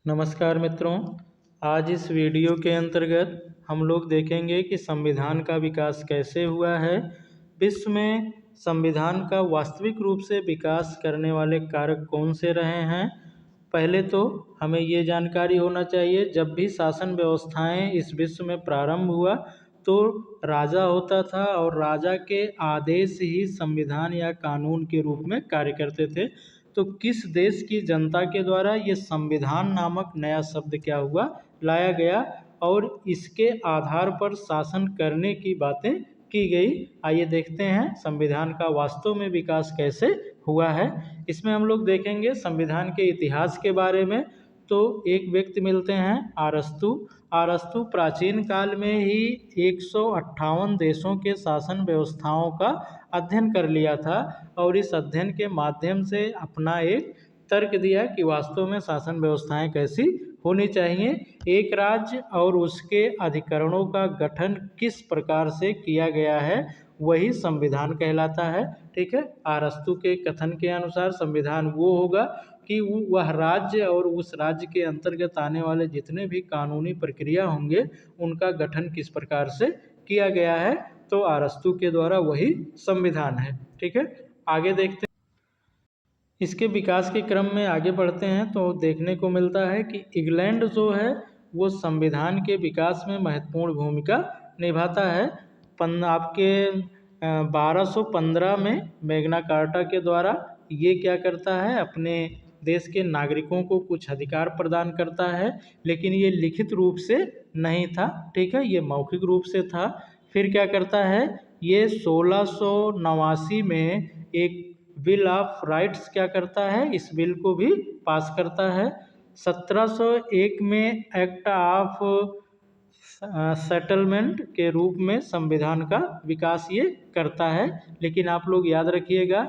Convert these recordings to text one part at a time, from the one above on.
नमस्कार मित्रों। आज इस वीडियो के अंतर्गत हम लोग देखेंगे कि संविधान का विकास कैसे हुआ है। विश्व में संविधान का वास्तविक रूप से विकास करने वाले कारक कौन से रहे हैं। पहले तो हमें ये जानकारी होना चाहिए, जब भी शासन व्यवस्थाएं इस विश्व में प्रारंभ हुआ तो राजा होता था और राजा के आदेश ही संविधान या कानून के रूप में कार्य करते थे। तो किस देश की जनता के द्वारा ये संविधान नामक नया शब्द क्या हुआ, लाया गया और इसके आधार पर शासन करने की बातें की गई। आइए देखते हैं संविधान का वास्तव में विकास कैसे हुआ है। इसमें हम लोग देखेंगे संविधान के इतिहास के बारे में। तो एक व्यक्ति मिलते हैं, अरस्तु। अरस्तु प्राचीन काल में ही 158 देशों के शासन व्यवस्थाओं का अध्ययन कर लिया था और इस अध्ययन के माध्यम से अपना एक तर्क दिया कि वास्तव में शासन व्यवस्थाएं कैसी होनी चाहिए, एक राज्य और उसके अधिकरणों का गठन किस प्रकार से किया गया है, वही संविधान कहलाता है। ठीक है, अरस्तु के कथन के अनुसार संविधान वो होगा कि वह राज्य और उस राज्य के अंतर्गत आने वाले जितने भी कानूनी प्रक्रिया होंगे उनका गठन किस प्रकार से किया गया है, तो अरस्तु के द्वारा वही संविधान है। ठीक है, आगे देखते हैं। इसके विकास के क्रम में आगे बढ़ते हैं तो देखने को मिलता है कि इंग्लैंड जो है वो संविधान के विकास में महत्वपूर्ण भूमिका निभाता है। आपके 1215 में मैग्ना कार्टा के द्वारा ये क्या करता है, अपने देश के नागरिकों को कुछ अधिकार प्रदान करता है, लेकिन ये लिखित रूप से नहीं था। ठीक है, ये मौखिक रूप से था। फिर क्या करता है, ये 1689 में एक बिल ऑफ राइट्स क्या करता है, इस बिल को भी पास करता है। 1701 में एक्ट ऑफ सेटलमेंट के रूप में संविधान का विकास ये करता है। लेकिन आप लोग याद रखिएगा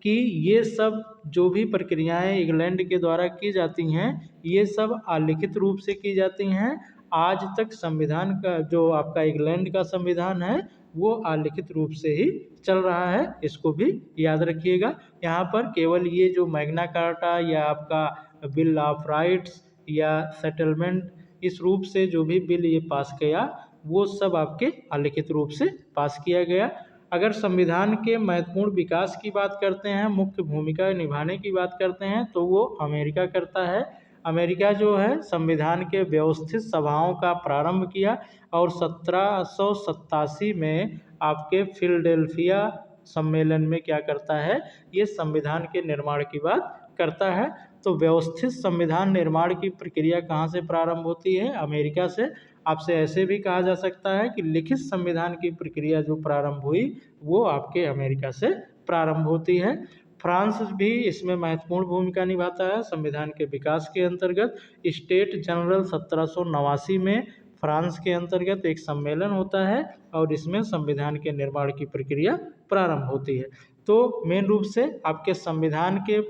कि ये सब जो भी प्रक्रियाएं इंग्लैंड के द्वारा की जाती हैं ये सब अलिखित रूप से की जाती हैं। आज तक संविधान का जो आपका इंग्लैंड का संविधान है वो अलिखित रूप से ही चल रहा है, इसको भी याद रखिएगा। यहाँ पर केवल ये जो मैग्ना कार्टा या आपका बिल ऑफ राइट्स या सेटलमेंट, इस रूप से जो भी बिल ये पास किया वो सब आपके अलिखित रूप से पास किया गया। अगर संविधान के महत्वपूर्ण विकास की बात करते हैं, मुख्य भूमिका निभाने की बात करते हैं, तो वो अमेरिका करता है। अमेरिका जो है संविधान के व्यवस्थित सभाओं का प्रारंभ किया और 1787 में आपके फिलडेल्फिया सम्मेलन में क्या करता है, ये संविधान के निर्माण की बात करता है। तो व्यवस्थित संविधान निर्माण की प्रक्रिया कहाँ से प्रारंभ होती है, अमेरिका से। आपसे ऐसे भी कहा जा सकता है कि लिखित संविधान की प्रक्रिया जो प्रारंभ हुई वो आपके अमेरिका से प्रारंभ होती है। फ्रांस भी इसमें महत्वपूर्ण भूमिका निभाता है संविधान के विकास के अंतर्गत। स्टेट जनरल 1789 में फ्रांस के अंतर्गत एक सम्मेलन होता है और इसमें संविधान के निर्माण की प्रक्रिया प्रारंभ होती है। तो मेन रूप से आपके संविधान के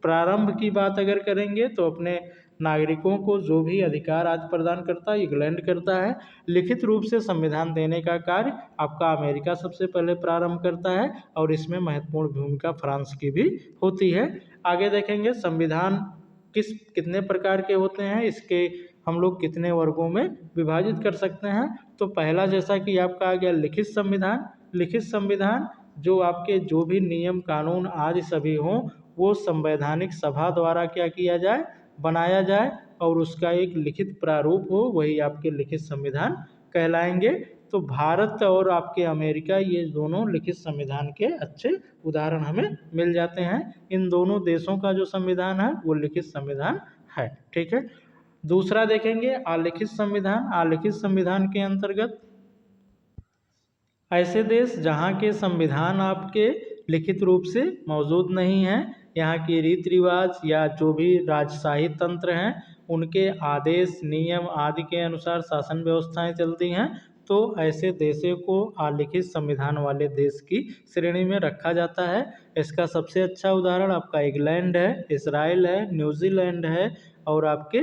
प्रारंभ की बात अगर करेंगे तो अपने नागरिकों को जो भी अधिकार आज प्रदान करता है इंग्लैंड करता है। लिखित रूप से संविधान देने का कार्य आपका अमेरिका सबसे पहले प्रारंभ करता है और इसमें महत्वपूर्ण भूमिका फ्रांस की भी होती है। आगे देखेंगे संविधान कितने प्रकार के होते हैं, इसके हम लोग कितने वर्गों में विभाजित कर सकते हैं। तो पहला जैसा कि आपका आ गया लिखित संविधान। लिखित संविधान जो आपके जो भी नियम कानून आदि सभी हों वो संवैधानिक सभा द्वारा क्या किया जाए, बनाया जाए और उसका एक लिखित प्रारूप हो, वही आपके लिखित संविधान कहलाएंगे। तो भारत और आपके अमेरिका ये दोनों लिखित संविधान के अच्छे उदाहरण हमें मिल जाते हैं। इन दोनों देशों का जो संविधान है वो लिखित संविधान है। ठीक है, दूसरा देखेंगे अलिखित संविधान। अलिखित संविधान के अंतर्गत ऐसे देश जहाँ के संविधान आपके लिखित रूप से मौजूद नहीं हैं, यहाँ की रीति रिवाज या जो भी राजशाही तंत्र हैं उनके आदेश नियम आदि के अनुसार शासन व्यवस्थाएं चलती हैं, तो ऐसे देशों को अलिखित संविधान वाले देश की श्रेणी में रखा जाता है। इसका सबसे अच्छा उदाहरण आपका इंग्लैंड है, इसराइल है, न्यूजीलैंड है और आपके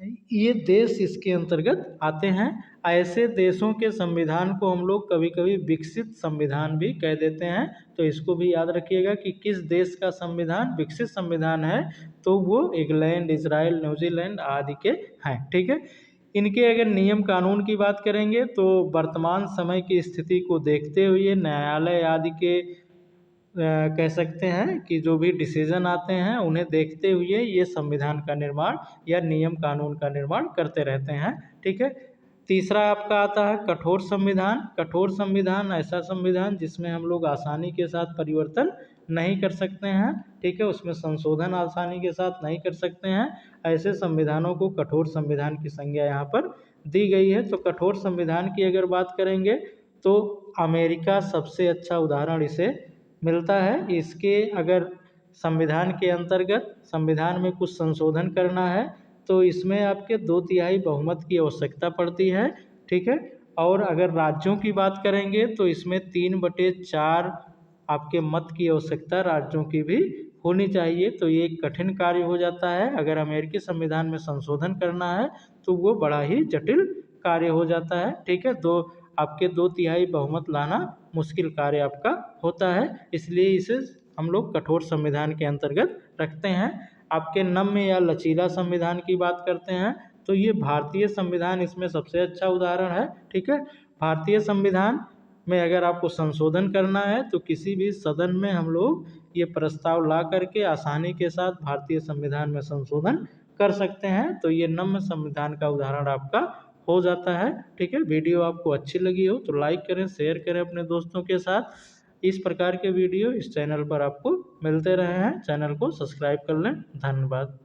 ये देश इसके अंतर्गत आते हैं। ऐसे देशों के संविधान को हम लोग कभी कभी विकसित संविधान भी कह देते हैं। तो इसको भी याद रखिएगा कि किस देश का संविधान विकसित संविधान है, तो वो इंग्लैंड, इजराइल, न्यूजीलैंड आदि के हैं। ठीक है। इनके अगर नियम कानून की बात करेंगे तो वर्तमान समय की स्थिति को देखते हुए न्यायालय आदि के कह सकते हैं कि जो भी डिसीजन आते हैं उन्हें देखते हुए ये संविधान का निर्माण या नियम कानून का निर्माण करते रहते हैं। ठीक है। तीसरा आपका आता है कठोर संविधान। कठोर संविधान ऐसा संविधान जिसमें हम लोग आसानी के साथ परिवर्तन नहीं कर सकते हैं। ठीक है। उसमें संशोधन आसानी के साथ नहीं कर सकते हैं। ऐसे संविधानों को कठोर संविधान की संज्ञा यहाँ पर दी गई है। तो कठोर संविधान की अगर बात करेंगे तो अमेरिका सबसे अच्छा उदाहरण इसे मिलता है। इसके अगर संविधान के अंतर्गत संविधान में कुछ संशोधन करना है तो इसमें आपके 2/3 बहुमत की आवश्यकता पड़ती है। ठीक है। और अगर राज्यों की बात करेंगे तो इसमें 3/4 आपके मत की आवश्यकता राज्यों की भी होनी चाहिए। तो ये एक कठिन कार्य हो जाता है। अगर अमेरिकी संविधान में संशोधन करना है तो वो बड़ा ही जटिल कार्य हो जाता है। ठीक है। आपके 2/3 बहुमत लाना मुश्किल कार्य आपका होता है। इसलिए इसे हम लोग कठोर संविधान के अंतर्गत रखते हैं। आपके नम्य या लचीला संविधान की बात करते हैं तो ये भारतीय संविधान इसमें सबसे अच्छा उदाहरण है। ठीक है। भारतीय संविधान में अगर आपको संशोधन करना है तो किसी भी सदन में हम लोग ये प्रस्ताव ला करके आसानी के साथ भारतीय संविधान में संशोधन कर सकते हैं। तो ये नम्य संविधान का उदाहरण आपका हो जाता है। ठीक है। वीडियो आपको अच्छी लगी हो तो लाइक करें, शेयर करें अपने दोस्तों के साथ। इस प्रकार के वीडियो इस चैनल पर आपको मिलते रहे हैं। चैनल को सब्सक्राइब कर लें। धन्यवाद।